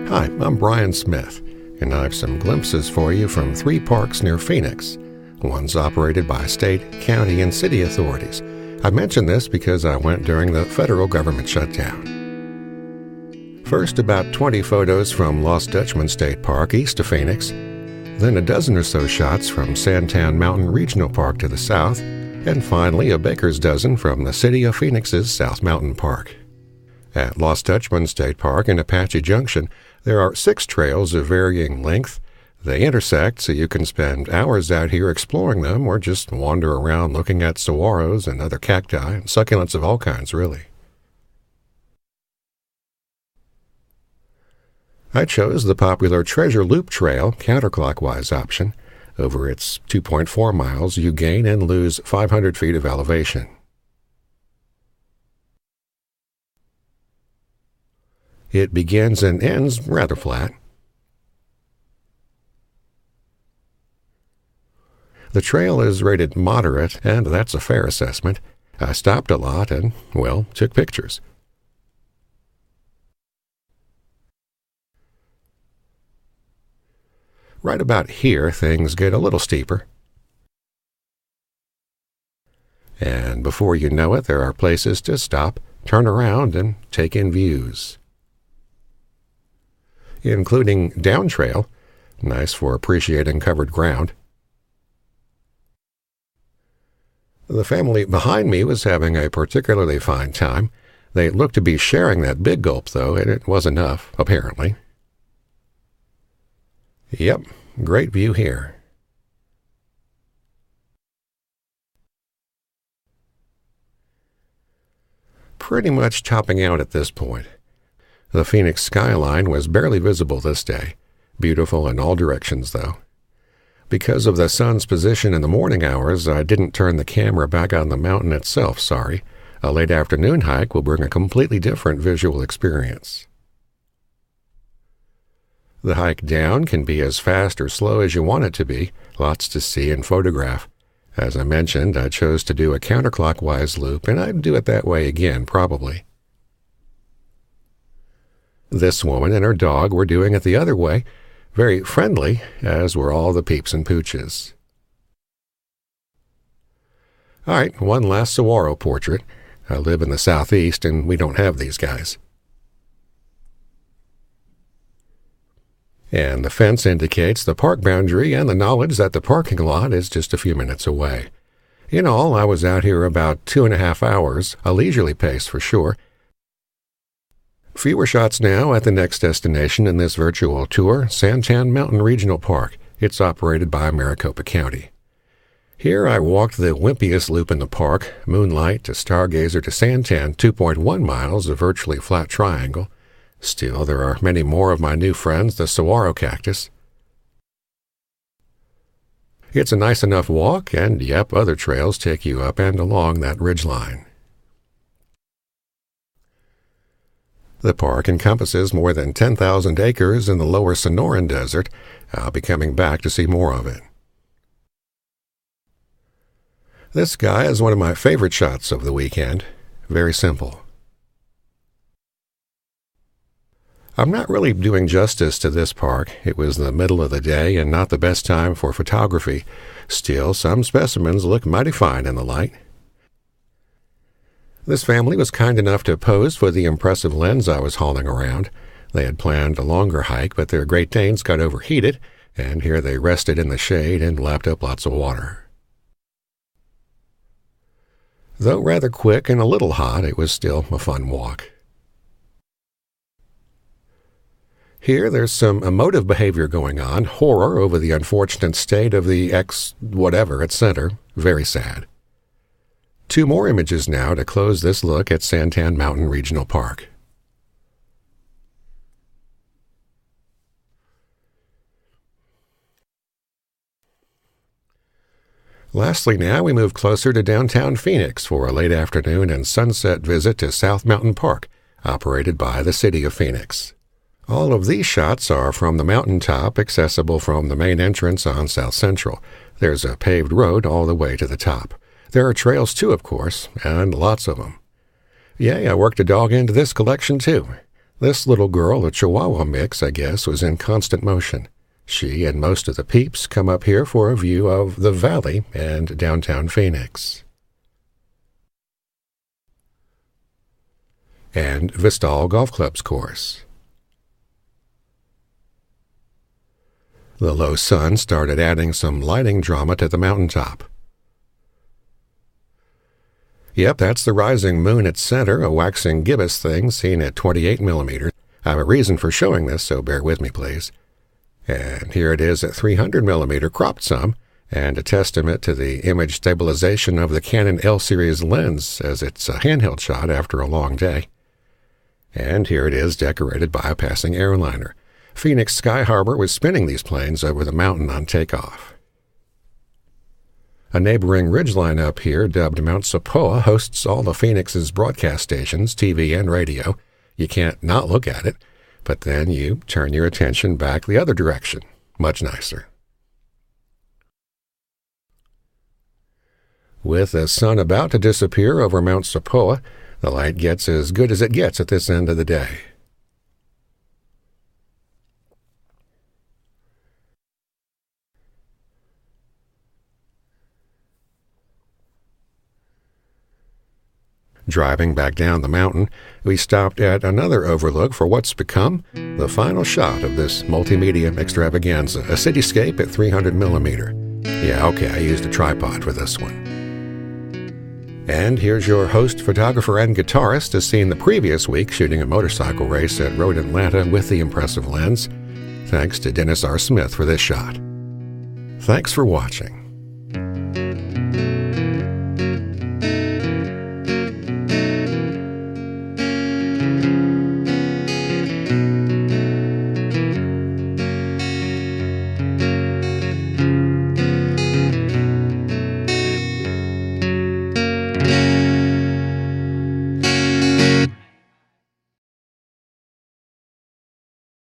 Hi, I'm Brian Smith, and I have some glimpses for you from 3 parks near Phoenix. One's operated by state, county, and city authorities. I mention this because I went during the federal government shutdown. First, about 20 photos from Lost Dutchman State Park east of Phoenix, then a dozen or so shots from Santan Mountain Regional Park to the south, and finally a baker's dozen from the city of Phoenix's South Mountain Park. At Lost Dutchman State Park in Apache Junction, there are 6 trails of varying length. They intersect so you can spend hours out here exploring them or just wander around looking at saguaros and other cacti and succulents of all kinds, really. I chose the popular Treasure Loop Trail counterclockwise option. Over its 2.4 miles, you gain and lose 500 feet of elevation. It begins and ends rather flat. The trail is rated moderate, and that's a fair assessment. I stopped a lot and, well, took pictures. Right about here, things get a little steeper. And before you know it, there are places to stop, turn around, and take in views. Including down trail, nice for appreciating covered ground. The family behind me was having a particularly fine time. They looked to be sharing that big gulp, though, and it was enough, apparently. Yep, great view here. Pretty much topping out at this point. The Phoenix skyline was barely visible this day. Beautiful in all directions, though. Because of the sun's position in the morning hours, I didn't turn the camera back on the mountain itself, sorry. A late afternoon hike will bring a completely different visual experience. The hike down can be as fast or slow as you want it to be, lots to see and photograph. As I mentioned, I chose to do a counterclockwise loop, and I'd do it that way again, probably. This woman and her dog were doing it the other way, very friendly, as were all the peeps and pooches. All right, one last saguaro portrait. I live in the southeast, and we don't have these guys. And the fence indicates the park boundary and the knowledge that the parking lot is just a few minutes away. In all, I was out here about 2.5 hours, a leisurely pace for sure. Fewer shots now at the next destination in this virtual tour, Santan Mountain Regional Park. It's operated by Maricopa County. Here I walked the wimpiest loop in the park, Moonlight to Stargazer to Santan, 2.1 miles, a virtually flat triangle. Still, there are many more of my new friends, the saguaro cactus. It's a nice enough walk, and yep, other trails take you up and along that ridgeline. The park encompasses more than 10,000 acres in the lower Sonoran Desert. I'll be coming back to see more of it. This guy is one of my favorite shots of the weekend. Very simple. I'm not really doing justice to this park. It was the middle of the day and not the best time for photography. Still, some specimens look mighty fine in the light. This family was kind enough to pose for the impressive lens I was hauling around. They had planned a longer hike, but their Great Danes got overheated, and here they rested in the shade and lapped up lots of water. Though rather quick and a little hot, it was still a fun walk. Here there's some emotive behavior going on, horror over the unfortunate state of the ex-whatever at center. Very sad. 2 more images now to close this look at Santan Mountain Regional Park. Lastly now, we move closer to downtown Phoenix for a late afternoon and sunset visit to South Mountain Park, operated by the city of Phoenix. All of these shots are from the mountaintop, accessible from the main entrance on South Central. There's a paved road all the way to the top. There are trails too, of course, and lots of them. Yay, I worked a dog into this collection too. This little girl, a Chihuahua mix, I guess, was in constant motion. She and most of the peeps come up here for a view of the valley and downtown Phoenix. And Vistal Golf Club's course. The low sun started adding some lighting drama to the mountaintop. Yep, that's the rising moon at center, a waxing gibbous thing seen at 28 millimeters. I have a reason for showing this, so bear with me, please. And here it is at 300 millimeter, cropped some, and a testament to the image stabilization of the Canon L-series lens, as it's a handheld shot after a long day. And here it is decorated by a passing airliner. Phoenix Sky Harbor was spinning these planes over the mountain on takeoff. A neighboring ridgeline up here, dubbed Mount Sapoa, hosts all of Phoenix's broadcast stations, TV and radio. You can't not look at it, but then you turn your attention back the other direction. Much nicer. With the sun about to disappear over Mount Sapoa, the light gets as good as it gets at this end of the day. Driving back down the mountain, we stopped at another overlook for what's become the final shot of this multimedia extravaganza, a cityscape at 300 millimeter. Yeah, okay, I used a tripod for this one. And here's your host, photographer, and guitarist as seen the previous week shooting a motorcycle race at Road Atlanta with the impressive lens. Thanks to Dennis R. Smith for this shot. Thanks for watching.